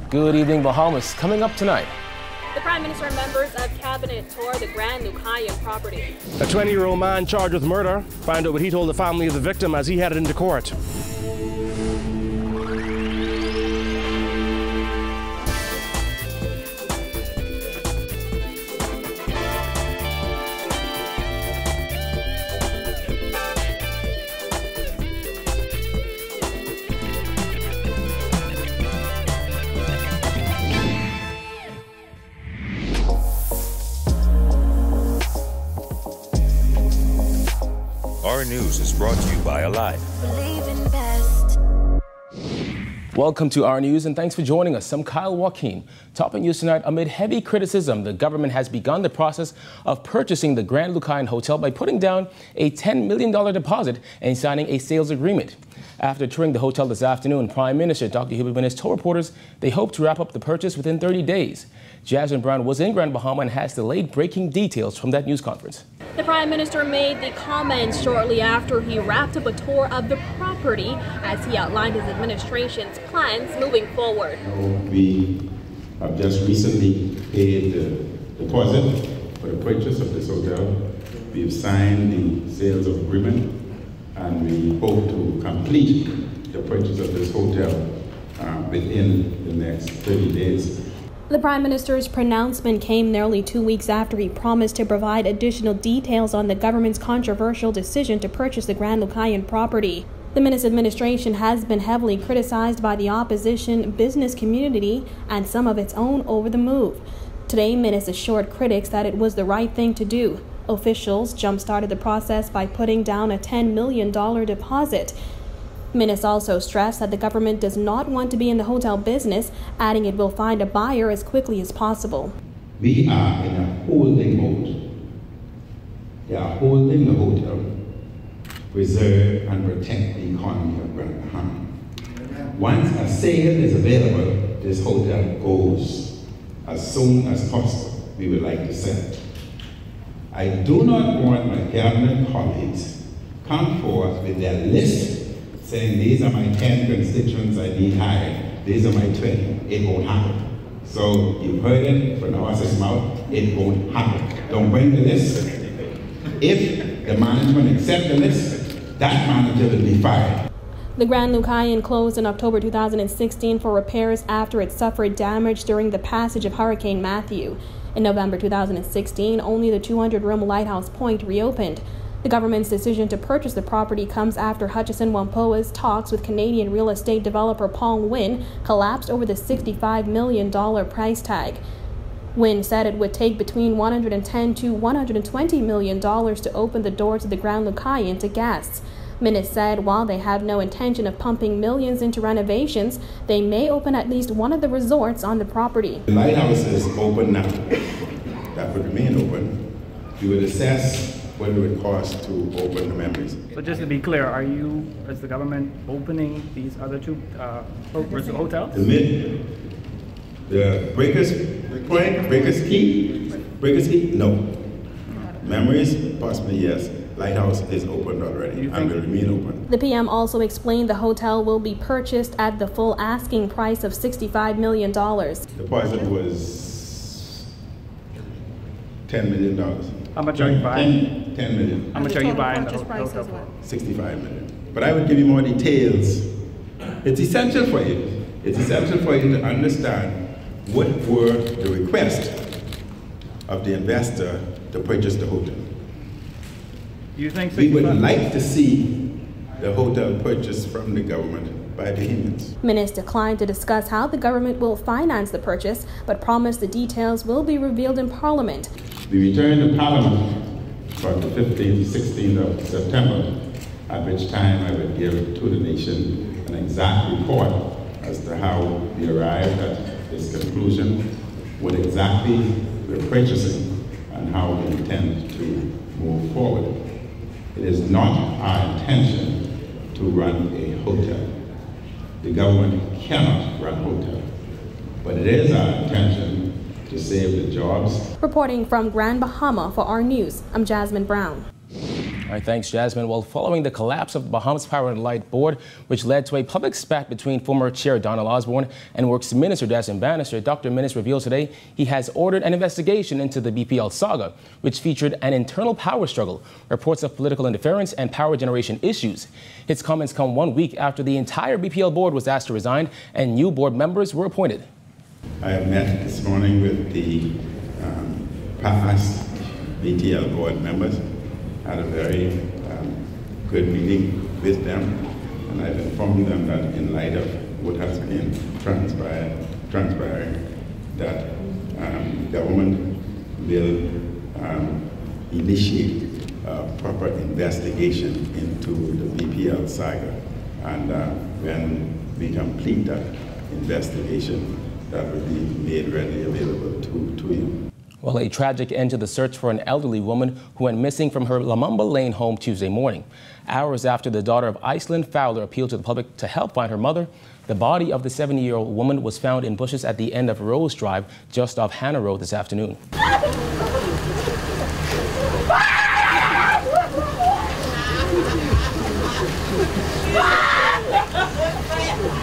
Good evening, Bahamas. Coming up tonight. The Prime Minister and members of Cabinet tour the Grand Lucayan property. A 20-year-old man charged with murder. Find out what he told the family of the victim as he headed into court. Our News is brought to you by Alive. Welcome to Our News and thanks for joining us. I'm Kyle Joaquin. Topping news tonight, amid heavy criticism, the government has begun the process of purchasing the Grand Lucayan Hotel by putting down a $10 million deposit and signing a sales agreement. After touring the hotel this afternoon, Prime Minister Dr. Hubert Minnis told reporters they hope to wrap up the purchase within 30 days. Jasmine Brown was in Grand Bahama and has the late-breaking details from that news conference. The Prime Minister made the comments shortly after he wrapped up a tour of the property as he outlined his administration's plans moving forward. We have just recently paid the deposit for the purchase of this hotel. We've signed the sales agreement and we hope to complete the purchase of this hotel within the next 30 days. The Prime Minister's pronouncement came nearly 2 weeks after he promised to provide additional details on the government's controversial decision to purchase the Grand Lucayan property. The Minnis administration has been heavily criticized by the opposition, business community, and some of its own over the move. Today, Minnis assured critics that it was the right thing to do. Officials jump-started the process by putting down a $10 million deposit. Minnis also stressed that the government does not want to be in the hotel business, adding it will find a buyer as quickly as possible. We are in a holding mode. They are holding the hotel to preserve and protect the economy of Grand Bahama. Once a sale is available, this hotel goes as soon as possible. We would like to sell. I do not want my cabinet colleagues come forth with their list saying these are my 10 constituents I need hired, these are my 20. It won't happen. So you've heard it from the horse's mouth, it won't happen. Don't bring the list. If the management accepts the list, that manager will be fired. The Grand Lucayan closed in October 2016 for repairs after it suffered damage during the passage of Hurricane Matthew. In November 2016, only the 200-room Lighthouse Point reopened. The government's decision to purchase the property comes after Hutchison Whampoa's talks with Canadian real estate developer Paul Nguyen collapsed over the $65 million price tag. Nguyen said it would take between $110 to $120 million to open the doors of the Grand Lucayan to guests. Minnis said while they have no intention of pumping millions into renovations, they may open at least one of the resorts on the property. The lighthouse is open now. That would remain open. We would assess what it would cost to open the memories. So just to be clear, are you, as the government, opening these other two hotels? The Breakers Point, Breakers Key, no. Memories, possibly yes. Lighthouse is opened already and will remain open. The PM also explained the hotel will be purchased at the full asking price of $65 million. The deposit was $10 million. How much are you buying? $10 million. How much are you buying the hotel for? $65 million. But I would give you more details. It's essential for you. It's essential for you to understand what were the requests of the investor to purchase the hotel. You think we would like to see the hotel purchased from the government by Bahamians. Minnis declined to discuss how the government will finance the purchase, but promised the details will be revealed in Parliament. We return to Parliament from the 15th to 16th of September, at which time I would give to the nation an exact report as to how we arrived at this conclusion, what exactly we're purchasing, and how we intend to move forward. It is not our intention to run a hotel. The government cannot run a hotel, but it is our intention to save the jobs. Reporting from Grand Bahama for Our News, I'm Jasmine Brown. All right, thanks, Jasmine. Well, following the collapse of the Bahamas Power and Light Board, which led to a public spat between former Chair Donald Osborne and Works Minister Desmond Bannister, Dr. Minnis reveals today he has ordered an investigation into the BPL saga, which featured an internal power struggle, reports of political interference, and power generation issues. His comments come 1 week after the entire BPL board was asked to resign and new board members were appointed. I have met this morning with the past BPL board members. Had a very good meeting with them, and I've informed them that in light of what has been transpiring, that government will initiate a proper investigation into the BPL saga, and when we complete that investigation, that will be made readily available to you. Well, a tragic end to the search for an elderly woman who went missing from her Lamumba Lane home Tuesday morning. Hours after the daughter of Iceland Fowler appealed to the public to help find her mother, the body of the 70-year-old woman was found in bushes at the end of Rose Drive, just off Hannah Road this afternoon.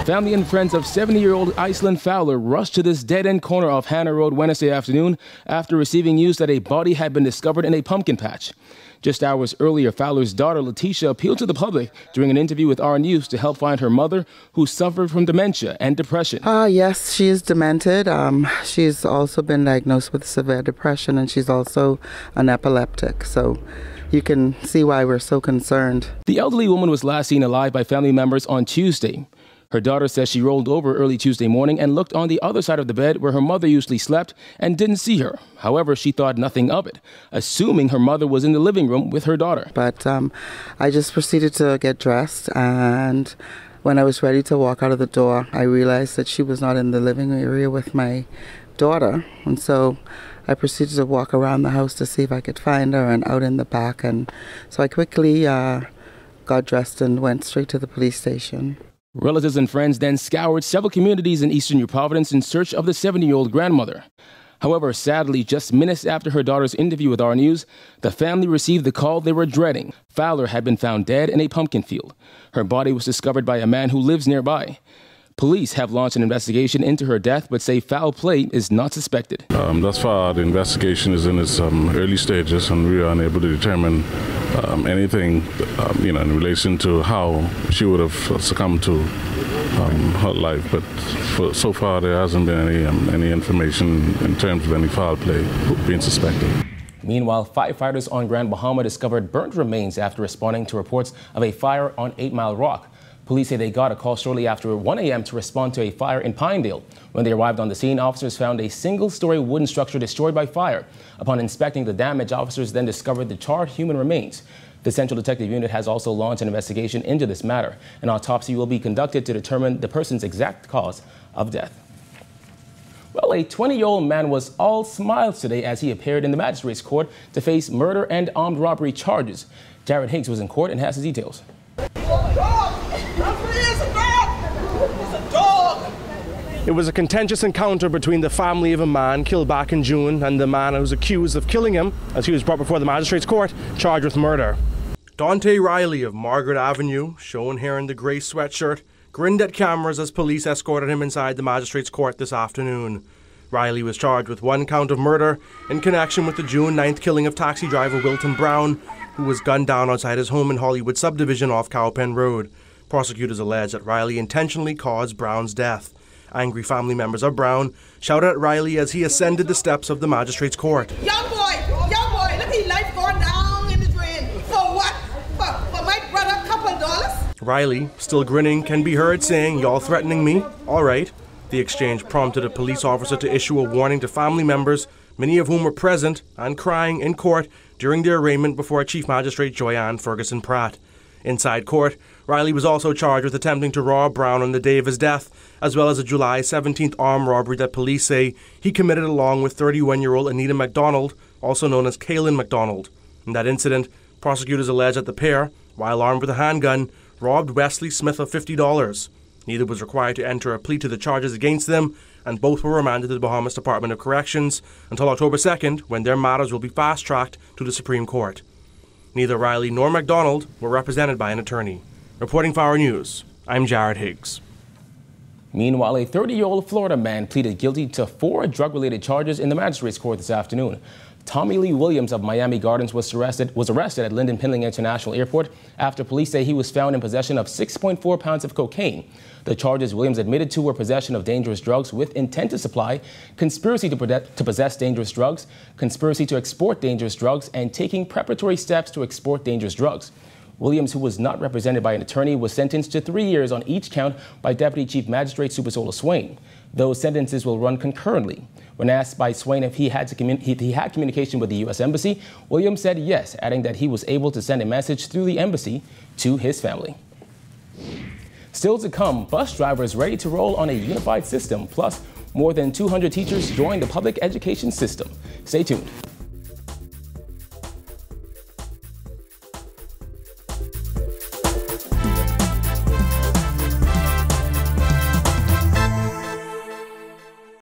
Family and friends of 70-year-old Iceland Fowler rushed to this dead-end corner of Hannah Road Wednesday afternoon after receiving news that a body had been discovered in a pumpkin patch. Just hours earlier, Fowler's daughter, Letitia, appealed to the public during an interview with our News to help find her mother, who suffered from dementia and depression. Yes, she is demented. She's also been diagnosed with severe depression, and she's also an epileptic. So you can see why we're so concerned. The elderly woman was last seen alive by family members on Tuesday. Her daughter says she rolled over early Tuesday morning and looked on the other side of the bed where her mother usually slept and didn't see her. However, she thought nothing of it, assuming her mother was in the living room with her daughter. But I just proceeded to get dressed, and when I was ready to walk out of the door, I realized that she was not in the living area with my daughter. And so I proceeded to walk around the house to see if I could find her and out in the back. And so I quickly got dressed and went straight to the police station. Relatives and friends then scoured several communities in eastern New Providence in search of the 70-year-old grandmother. However, sadly, just minutes after her daughter's interview with our News, the family received the call they were dreading. Fowler had been found dead in a pumpkin field. Her body was discovered by a man who lives nearby. Police have launched an investigation into her death, but say foul play is not suspected. Thus far, the investigation is in its early stages, and we are unable to determine anything, in relation to how she would have succumbed to her life. But so far, there hasn't been any information in terms of any foul play being suspected. Meanwhile, firefighters on Grand Bahama discovered burnt remains after responding to reports of a fire on 8 Mile Rock. Police say they got a call shortly after 1 a.m. to respond to a fire in Pinedale. When they arrived on the scene, officers found a single-story wooden structure destroyed by fire. Upon inspecting the damage, officers then discovered the charred human remains. The Central Detective Unit has also launched an investigation into this matter. An autopsy will be conducted to determine the person's exact cause of death. Well, a 20-year-old man was all smiles today as he appeared in the magistrate's court to face murder and armed robbery charges. Jared Higgs was in court and has the details. It was a contentious encounter between the family of a man killed back in June and the man who was accused of killing him as he was brought before the magistrate's court, charged with murder. Dante Riley of Margaret Avenue, shown here in the grey sweatshirt, grinned at cameras as police escorted him inside the magistrate's court this afternoon. Riley was charged with 1 count of murder in connection with the June 9th killing of taxi driver Wilton Brown, who was gunned down outside his home in Hollywood subdivision off Cowpen Road. Prosecutors allege that Riley intentionally caused Brown's death. Angry family members of Brown shouted at Riley as he ascended the steps of the magistrate's court. Young boy, look at his life going down in the drain. For what? For my brother, $2. Riley, still grinning, can be heard saying, "Y'all threatening me? All right." The exchange prompted a police officer to issue a warning to family members, many of whom were present and crying in court during their arraignment before Chief Magistrate Joyanne Ferguson Pratt. Inside court, Riley was also charged with attempting to rob Brown on the day of his death, as well as a July 17th armed robbery that police say he committed along with 31-year-old Anita MacDonald, also known as Kaylin MacDonald. In that incident, prosecutors allege that the pair, while armed with a handgun, robbed Wesley Smith of $50. Neither was required to enter a plea to the charges against them, and both were remanded to the Bahamas Department of Corrections until October 2nd, when their matters will be fast-tracked to the Supreme Court. Neither Riley nor McDonald were represented by an attorney. Reporting for Our News, I'm Jared Higgs. Meanwhile, a 30-year-old Florida man pleaded guilty to 4 drug-related charges in the magistrate's court this afternoon. Tommy Lee Williams of Miami Gardens was arrested at Lynden Pinling International Airport after police say he was found in possession of 6.4 pounds of cocaine. The charges Williams admitted to were possession of dangerous drugs with intent to supply, conspiracy to possess dangerous drugs, conspiracy to export dangerous drugs, and taking preparatory steps to export dangerous drugs. Williams, who was not represented by an attorney, was sentenced to 3 years on each count by Deputy Chief Magistrate Supersola Swain. Those sentences will run concurrently. When asked by Swain if he had communication with the U.S. Embassy, Williams said yes, adding that he was able to send a message through the embassy to his family. Still to come, bus drivers ready to roll on a unified system, plus more than 200 teachers join the public education system. Stay tuned.